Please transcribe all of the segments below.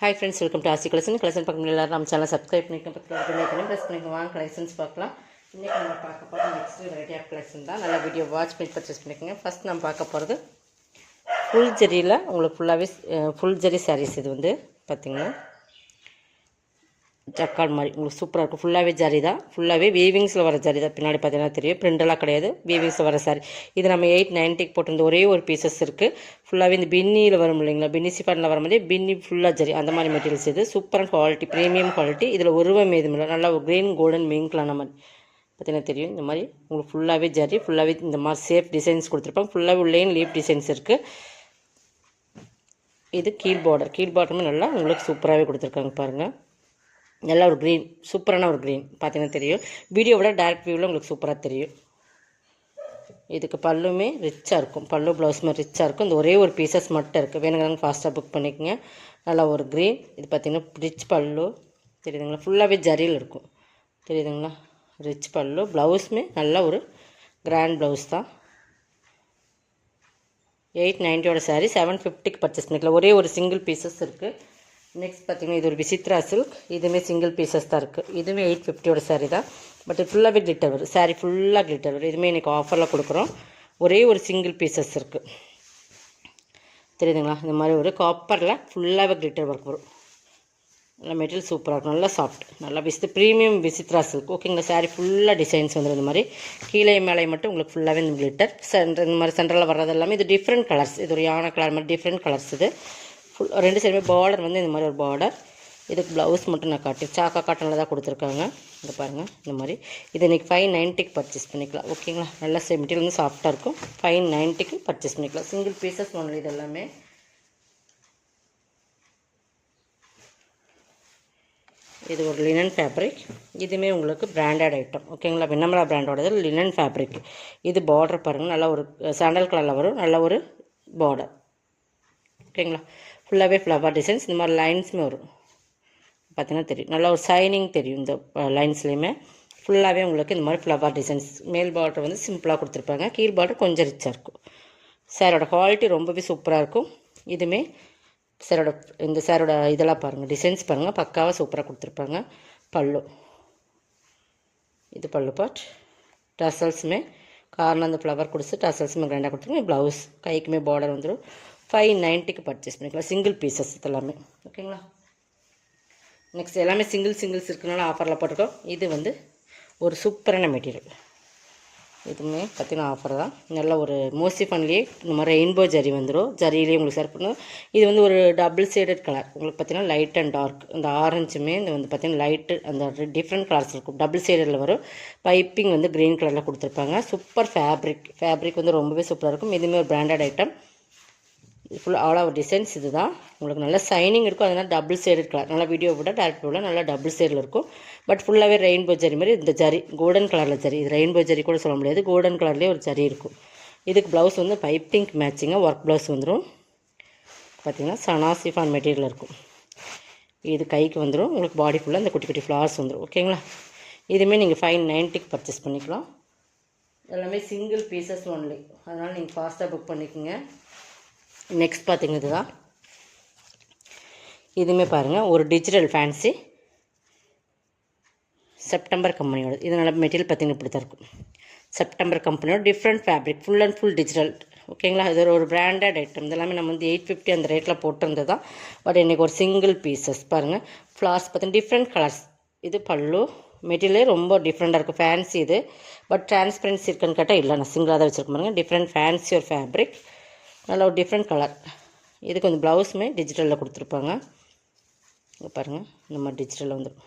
Hi friends, welcome to ஆசி collection பக்கம் எல்லாரும் நம்ம சேனல் சப்ஸ்கிரைப் பண்ணிக்க பக்கத்தில் ப்ரெஸ் பண்ணிக்க வாங்க கலெக்ஷன்ஸ் பார்க்கலாம். இன்றைக்கி நம்ம பார்க்க போகிறது நெக்ஸ்ட் வெரைட்டி ஆஃப் கலெக்ஷன் தான். நல்லா வீடியோ வாட்ச் பண்ணி பர்ச்சேஸ் பண்ணிக்கோங்க. ஃபஸ்ட் நம்ம பார்க்க போகிறது ஃபுல் ஜரியில் உங்களுக்கு ஃபுல்லாகவே ஃபுல் ஜரி சாரீஸ். இது வந்து பார்த்திங்கன்னா ஜக்கார்ட் மாதிரி உங்களுக்கு சூப்பராக இருக்கும். ஃபுல்லாகவே ஜரி தான், ஃபுல்லாகவே வீவிங்ஸில் வர ஜரி தான். பின்னாடி பார்த்தீங்கன்னா தெரியும், பிரிண்டெல்லாம் கிடையாது, வீவிங்ஸில் வர சாரி. இது நம்ம 890 போட்டிருந்த ஒரே ஒரு பீசஸ் இருக்குது. ஃபுல்லாகவே இந்த பின்னியில் வரும் இல்லைங்களா, பின்னி சிஃபானில் வர மாதிரி பின்னி ஃபுல்லாக ஜரி அந்த மாதிரி மெட்டீரியல்ஸ். இது சூப்பரான குவாலிட்டி, ப்ரீமியம் குவாலிட்டி. இதில் உருவம் எதுவும் இல்லை, நல்லா ஒரு க்ரீன் கோல்டன் மிங்க்லான மாதிரி பார்த்தீங்கன்னா தெரியும். இந்த மாதிரி உங்களுக்கு ஃபுல்லாகவே ஜரி, ஃபுல்லாகவே இந்த மாதிரி சேஃப் டிசைன்ஸ் கொடுத்துருப்பாங்க. ஃபுல்லாகவே உள்ளேயும் லீப் டிசைன்ஸ் இருக்குது. இது கீழ் பார்டருமே நல்லா உங்களுக்கு சூப்பராகவே கொடுத்துருக்காங்க பாருங்கள். நல்லா ஒரு க்ரீன், சூப்பரான ஒரு க்ரீன் பார்த்தீங்கன்னா தெரியும். வீடியோவோட டேரக்ட் வியூவில் உங்களுக்கு சூப்பராக தெரியும். இதுக்கு பல்லுமே ரிச்சாக இருக்கும், பல்லு ப்ளவுஸுமே ரிச்சாக இருக்கும். இந்த ஒரே ஒரு பீசஸ் மட்டும் இருக்குது, வேணுங்கிறாங்க ஃபாஸ்ட்டாக புக் பண்ணிக்கோங்க. நல்லா ஒரு க்ரீன். இது பார்த்திங்கன்னா ரிச் பல்லு தெரியுதுங்களா, ஃபுல்லாகவே ஜரியில் இருக்கும் தெரியுதுங்களா. ரிச் பல்லு, ப்ளவுஸுமே நல்லா ஒரு கிராண்ட் ப்ளவுஸ் தான். 890 சாரீ 750 பர்ச்சேஸ் பண்ணிக்கலாம். ஒரே ஒரு சிங்கிள் பீசஸ் இருக்குது. நெக்ஸ்ட் பார்த்திங்கன்னா இது ஒரு விசித்ரா சில்க். இதுவுமே சிங்கிள் பீசஸ் தான் இருக்குது. இதுவுமே 850 சாரீ தான். பட் ஃபுல்லாகவே கிளிட்டர் வரும், சாரீ ஃபுல்லாக கிளிட்டர் வரும். இதுவுமே இன்றைக்கி ஆஃபரில் கொடுக்குறோம். ஒரே ஒரு சிங்கிள் பீசஸ் இருக்குது தெரியுதுங்களா. இந்த மாதிரி ஒரு காப்பரில் ஃபுல்லாகவே கிளிட்டர் ஒர்க் வரும். நல்லா மெட்டீரியல் சூப்பராக இருக்கும், நல்லா சாஃப்ட், நல்லா ப்ரீமியம் விசித்ரா சில்க். ஓகேங்களா. சாரீ ஃபுல்லாக டிசைன்ஸ் வந்துடும். இந்த மாதிரி கீழே மேலே மட்டும் உங்களுக்கு ஃபுல்லாகவே இந்த கிளிட்டர் இந்த மாதிரி சென்டரில் வர்றது எல்லாமே. இது டிஃப்ரெண்ட் கலர்ஸ். இது ஒரு யானை கலர் மாதிரி டிஃப்ரெண்ட் கலர்ஸ். இது ரெண்டு சைடுமே பார்டர் வந்து இந்த மாதிரி ஒரு பார்டர். இதுக்கு ப்ளவுஸ் மட்டும் நான் சாக்கா காட்டனில் தான் கொடுத்துருக்காங்க. இங்கே பாருங்கள் இந்த மாதிரி. இது இன்றைக்கி 590 பர்ச்சேஸ் பண்ணிக்கலாம். ஓகேங்களா. நல்லா மெட்டீரியல் வந்து சாஃப்டாக இருக்கும். 590 பர்ச்சேஸ் பண்ணிக்கலாம். Single pieces only. இது எல்லாமே இது ஒரு லினன் ஃபேப்ரிக். இதுவுமே உங்களுக்கு பிராண்டட் ஐட்டம். ஓகேங்களா. விண்ணமரா பிராண்டோடது லினன் ஃபேப்ரிக். இது பார்டர் பாருங்கள், நல்லா ஒரு சாண்டல் கலரில் வரும், நல்ல ஒரு பார்டர். ஓகேங்களா. ஃபுல்லாகவே ஃப்ளவர் டிசைன்ஸ். இந்த மாதிரி லைன்ஸுமே வரும் பார்த்தீங்கன்னா தெரியும், நல்லா ஒரு ஷைனிங் தெரியும். இந்த லைன்ஸ்லேயுமே ஃபுல்லாகவே உங்களுக்கு இந்த மாதிரி ஃப்ளவர் டிசைன்ஸ். மேல் பார்டர் வந்து சிம்பிளாக கொடுத்துருப்பாங்க, கீழ் பார்டர் கொஞ்சம் ரிச்சாக இருக்கும். சாரோட குவாலிட்டி ரொம்பவே சூப்பராக இருக்கும். இதுவுமே சாரோட இந்த சாரோட இதெல்லாம் பாருங்கள், டிசைன்ஸ் பாருங்கள், பக்காவாக சூப்பராக கொடுத்துருப்பாங்க. பல்லு, இது பல்லு பார்ட். டசல்ஸுமே கார்னர் அந்த ஃப்ளவர் கொடுத்து டசல்ஸுமே கிராண்டாக கொடுத்துருங்க. ப்ளவுஸ் கைக்குமே பார்டர் வந்துடும். 590 பர்ச்சேஸ் பண்ணிக்கலாம். சிங்கிள் பீசஸ் இதெல்லாமே. ஓகேங்களா. நெக்ஸ்ட் எல்லாமே சிங்கிள்ஸ் இருக்கிறனால ஆஃபரில் போட்டிருக்கோம். இது வந்து ஒரு சூப்பரான மெட்டீரியல். இதுவுமே பார்த்திங்கன்னா ஆஃபர் தான். நல்ல ஒரு மோஸ்ட்லி ஃபன்லேயே இந்த மாதிரி ரெயின்போ ஜரி வந்துடும். ஜரியிலேயே உங்களுக்கு சர்வ் பண்ணும். இது வந்து ஒரு டபுள் ஷேடட் கலர். உங்களுக்கு பார்த்திங்கன்னா லைட் அண்ட் டார்க். இந்த ஆரஞ்சுமே இந்த வந்து பார்த்திங்கன்னா லைட்டு அந்த டிஃப்ரெண்ட் கலர்ஸ் இருக்கும். டபுள் ஷேடடில் வரும். பைப்பிங் வந்து க்ரீன் கலரில் கொடுத்துருப்பாங்க. சூப்பர் ஃபேப்ரிக் வந்து ரொம்பவே சூப்பராக இருக்கும். இதுவுமே ஒரு branded item. Full all over designs. இது தான் உங்களுக்கு நல்லா ஷைனிங் இருக்கும். அதனால் டபுள் ஷேடட் கலர். நல்லா வீடியோ விட டேரக்ட் விட நல்லா டபுள் ஷேடில் இருக்கும். பட் ஃபுல்லாகவே ரெயின்போ ஜரி மாதிரி இந்த ஜரி கோல்டன் கலரில் ஜரி. இது ரெயின்போ ஜரி கூட சொல்ல முடியாது, கோல்டன் கலர்லேயே ஒரு ஜரி இருக்கும். இதுக்கு ப்ளவுஸ் வந்து பைப்பிங் மேட்சிங்காக ஒர்க் ப்ளவுஸ் வந்துடும். பார்த்திங்கன்னா சனா சிஃபான் மெட்டீரியல் இருக்கும். இது கைக்கு வந்துடும். உங்களுக்கு பாடி ஃபுல்லாக இந்த குட்டி குட்டி ஃப்ளவர்ஸ் வந்துடும். ஓகேங்களா. இதுவுமே நீங்கள் 590 பர்ச்சேஸ் பண்ணிக்கலாம். எல்லாமே சிங்கிள் பீசஸ் ஒன்லி. அதனால் நீங்கள் ஃபாஸ்ட்டாக புக் பண்ணிக்கோங்க. நெக்ஸ்ட் பார்த்திங்கன்னா இதுதான். இதுவுமே பாருங்கள் ஒரு டிஜிட்டல் ஃபேன்சி செப்டம்பர் கம்பெனியோட. இதனால் மெட்டீரியல் பார்த்திங்கன்னா இப்படி தான் இருக்கும். செப்டம்பர் கம்பெனியோட different fabric, full and full digital. ஓகேங்களா. இது ஒரு பிராண்டட் ஐட்டம். இதெல்லாமே நம்ம வந்து 850 அந்த ரேட்டில் போட்டிருந்தது தான். பட் இன்றைக்கி ஒரு சிங்கிள் பீசஸ் பாருங்கள். ஃப்ளார்ஸ் பார்த்திங்கன்னா டிஃப்ரெண்ட் கலர்ஸ். இது பல்லு. மெட்டீரியலே ரொம்ப டிஃப்ரெண்ட்டாக இருக்கும். ஃபேன்சி இது. பட் டிரான்ஸ்பரன்சி இருக்குன்னு கேட்டால் இல்லை, நான் சிங்கிளாக தான் வச்சுருக்கேன் பாருங்கள். டிஃப்ரெண்ட் ஃபேன்சி ஒரு ஃபேப்ரிக், நல்ல ஒரு டிஃப்ரெண்ட் கலர். இதுக்கு வந்து ப்ளவுஸுமே டிஜிட்டலில் கொடுத்துருப்பாங்க. இங்கே பாருங்கள் இந்த மாதிரி டிஜிட்டலில் வந்துடும்.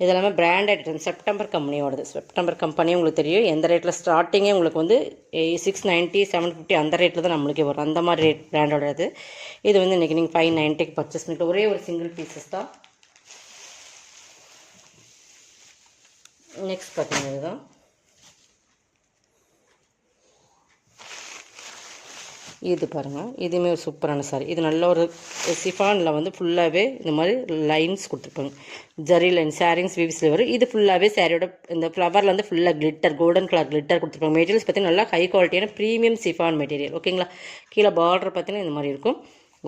இதெல்லாமே பிராண்டட் ஐட்டம். செப்டம்பர் கம்பெனியோடது. செப்டம்பர் கம்பெனி உங்களுக்கு தெரியும். எந்த ரேட்டில் ஸ்டார்டிங்கே உங்களுக்கு வந்து 690 750 அந்த ரேட்டில் தான் நம்மளுக்கே வரும். அந்த மாதிரி ரேட் பிராண்டோடது. இது வந்து இன்றைக்கி நீங்கள் 590 பர்ச்சேஸ் பண்ணிட்டு ஒரே ஒரு சிங்கிள் பீசஸ் தான். நெக்ஸ்ட் பார்த்தீங்கன்னா இதுதான். இது பாருங்கள், இதுவுமே ஒரு சூப்பரான சாரி. இது நல்ல ஒரு சிஃபானில் வந்து ஃபுல்லாகவே இந்த மாதிரி லைன்ஸ் கொடுத்துருப்பாங்க. ஜரி லைன் சாரீஸ் வீவ்ஸில் வரும். இது ஃபுல்லாகவே சாரியோட இந்த ஃப்ளவரில் வந்து ஃபுல்லாக கிளிட்டர், கோல்டன் கலர் கிளிட்டர் கொடுத்துருப்பாங்க. மெட்டீரியல்ஸ் பார்த்தீங்கன்னா நல்லா ஹை குவாலிட்டியான ப்ரீமியம் சிஃபான் மெட்டீரியல். ஓகேங்களா. கீழே பார்டர் பார்த்தீங்கன்னா இந்த மாதிரி இருக்கும்.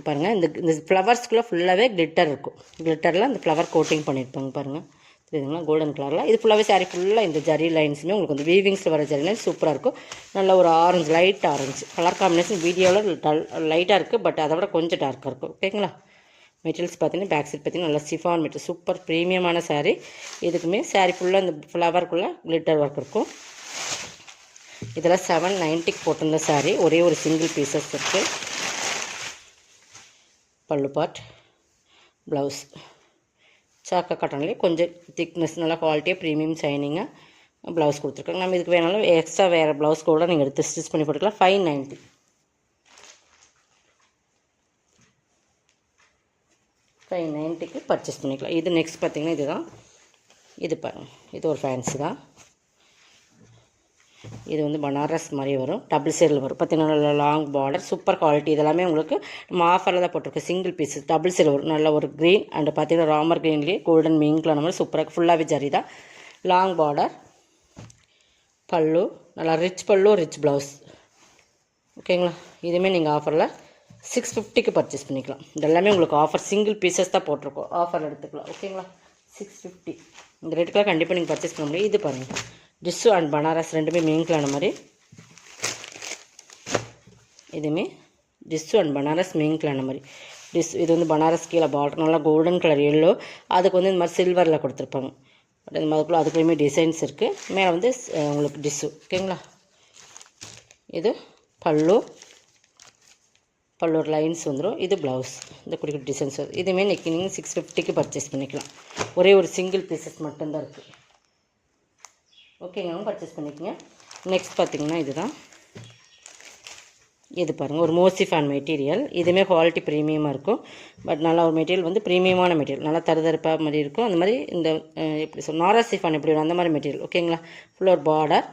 பாருங்கள், இந்த ஃப்ளவர்ஸ்குள்ளே ஃபுல்லாகவே கிளிட்டர் இருக்கும். கிளிட்டரில் இந்த ஃப்ளவர் கோட்டிங் பண்ணியிருப்பாங்க பாருங்கள், தெரியுதுங்களா? கோல்டன் கலரில் இது ஃபுல்லாகவே சாரீ ஃபுல்லாக இந்த ஜரி லைன்ஸுமே உங்களுக்கு வந்து வீவிங்ஸில் வர ஜரி லைன்ஸ் சூப்பராக இருக்கும். நல்ல ஒரு orange, light orange colour combination. வீடியோவில் லைட்டாக இருக்குது, பட் அதை விட கொஞ்சம் டார்க்காக இருக்கும். ஓகேங்களா? மெட்டீரியல்ஸ் பார்த்தீங்கன்னா பேக் சைட் பார்த்தீங்கன்னா நல்லா சிஃபான் மெட்டீரியல், சூப்பர் ப்ரீமியமான சாரீ. இதுக்குமே சாரீ ஃபுல்லாக இந்த ஃப்ளவருக்குள்ளே கிளிட்டர் ஒர்க் இருக்கும். இதில் 790 போட்டிருந்த சாரீ, ஒரே ஒரு சிங்கிள் பீசஸ் இருக்குது. பல்லு பார்ட், ப்ளவுஸ் சாக்கா காட்டன்லேயே கொஞ்சம் திக்னஸ், நல்லா குவாலிட்டியாக ப்ரீமியம் ஷைனிங்காக ப்ளவுஸ் கொடுத்துருக்காங்க. நம்ம இதுக்கு வேணாலும் எக்ஸ்ட்ரா வேறு ப்ளவுஸ் கூட நீங்கள் எடுத்து ஸ்டிச் பண்ணி போட்டுக்கலாம். 590. 590க்கு பர்ச்சேஸ் பண்ணிக்கலாம். இது நெக்ஸ்ட் பார்த்திங்கன்னா இதுதான். இது பாருங்கள், இது ஒரு ஃபேன்சி தான். இது வந்து பனாரஸ் மாதிரி வரும், டபுள் சைடில் வரும். பார்த்திங்கன்னா லாங் பார்டர், சூப்பர் குவாலிட்டி. இதெல்லாமே உங்களுக்கு நம்ம ஆஃபரில் தான் போட்டிருக்கோம். சிங்கிள் பீஸ் டபுள் சைடில் வரும். நல்ல ஒரு க்ரீன் அண்ட் பார்த்திங்கன்னா ராமர் க்ரீன்லேயே கோல்டன் மீங்கில் நம்ம சூப்பராக ஃபுல்லாகவே ஜரி தான். லாங் பார்டர், பல்லு நல்லா ரிச் பல்லு, ரிச் ப்ளவுஸ். ஓகேங்களா? இதுவுமே நீங்கள் ஆஃபரில் 650க்கு பர்ச்சேஸ் பண்ணிக்கலாம். இதெல்லாமே உங்களுக்கு ஆஃபர், சிங்கிள் பீசஸ் தான் போட்டிருக்கோம், ஆஃபர் எடுத்துக்கலாம். ஓகேங்களா? 650 இந்த ரேட்டுக்கெலாம் கண்டிப்பாக நீங்கள் பர்ச்சேஸ் பண்ண முடியும். இது பாருங்கள், டிஸ்ஸு அண்ட் பனாரஸ் ரெண்டுமே மீங்கிலான மாதிரி. இதுவுமே டிஸ்ஸு அண்ட் பனாரஸ் மீங்கிலான மாதிரி. இது வந்து பனாரஸ் கீழே பார்டர் நல்லா கோல்டன் கலர் எல்லோ, அதுக்கு வந்து இந்த மாதிரி சில்வரில் கொடுத்துருப்பாங்க. பட் இந்த மாதிரிக்குள்ள அதுக்குள்ளேயுமே டிசைன்ஸ் இருக்குது. மேலே வந்து உங்களுக்கு டிஸ்ஸு. ஓகேங்களா? இது பல்லு ஒரு லைன்ஸ் வந்துடும். இது ப்ளவுஸ், இந்த குடி குடி டிசைன்ஸ் வரும். இதுவுமே நீங்கள் 650க்கு பர்ச்சேஸ் பண்ணிக்கலாம். ஒரே ஒரு சிங்கிள் பீசஸ் மட்டும்தான் இருக்குது. ஓகேங்க, பர்ச்சேஸ் பண்ணிக்கோங்க. நெக்ஸ்ட் பார்த்திங்கன்னா இதுதான். இது பாருங்கள், ஒரு மோசிஃபான் மெட்டீரியல். இதுவுமே குவாலிட்டி ப்ரீமியமாக இருக்கும். பட் நல்லா ஒரு மெட்டீரியல் வந்து ப்ரீமியமான மெட்டீரியல், நல்லா தருதருப்பாக மாதிரி இருக்கும். அந்த மாதிரி இந்த எப்படி சொல் நாராசிஃபான் எப்படி வரும் அந்த மாதிரி மெட்டீரியல். ஓகேங்களா? ஃபுல்லாக ஒரு பார்டர்.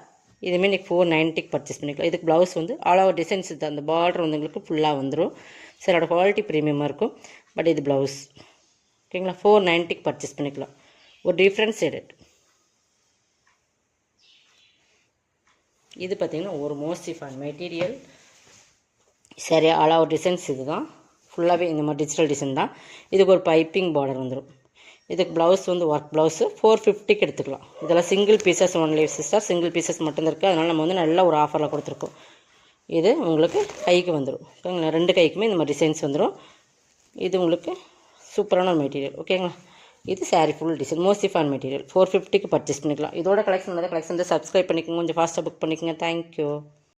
இதுவுமே இன்றைக்கி 490க்கு பர்ச்சேஸ் பண்ணிக்கலாம். இதுக்கு ப்ளவுஸ் வந்து ஆல் ஓவர் டிசைன்ஸ் இது. அந்த பார்டர் வந்து உங்களுக்கு ஃபுல்லாக வந்துடும். சிலோட குவாலிட்டி ப்ரீமியமாக இருக்கும். பட் இது ப்ளவுஸ். ஓகேங்களா? 490க்கு பர்ச்சேஸ் பண்ணிக்கலாம். ஒரு டிஃப்ரெண்ட் ஷேடட். இது பார்த்திங்கன்னா ஒரு மோசிஃபான் மெட்டீரியல். சரி, ஆல் ஓவர் டிசைன்ஸ் இது தான். ஃபுல்லாகவே இந்த மாதிரி டிஜிட்டல் டிசைன் தான். இதுக்கு ஒரு பைப்பிங் பார்டர் வந்துடும். இதுக்கு ப்ளவுஸ் வந்து ஒர்க் ப்ளவுஸு 450க்கு எடுத்துக்கலாம். இதெல்லாம் single pieces only sister, single pieces மட்டும்தான் இருக்குது. அதனால் நம்ம வந்து நல்ல ஒரு ஆஃபரில் கொடுத்துருக்கோம். இது உங்களுக்கு கைக்கு வந்துடும். ஓகேங்களா? ரெண்டு கைக்குமே இந்த மாதிரி டிசைன்ஸ் வந்துடும். இது உங்களுக்கு சூப்பரான ஒரு மெட்டீரியல். ஓகேங்களா? இது சாரீ ஃபுல் டிசைன் மோசிஃபான் மெட்டீரியல். 450க்கு பர்ச்சேஸ் பண்ணிக்கலாம். இதோட கலெக்ஷன் சப்ஸ்கிரைப் பண்ணிக்கோங்க, கொஞ்சம் ஃபாஸ்ட்டாக புக் பண்ணிக்கோங்க. தேங்க்யூ.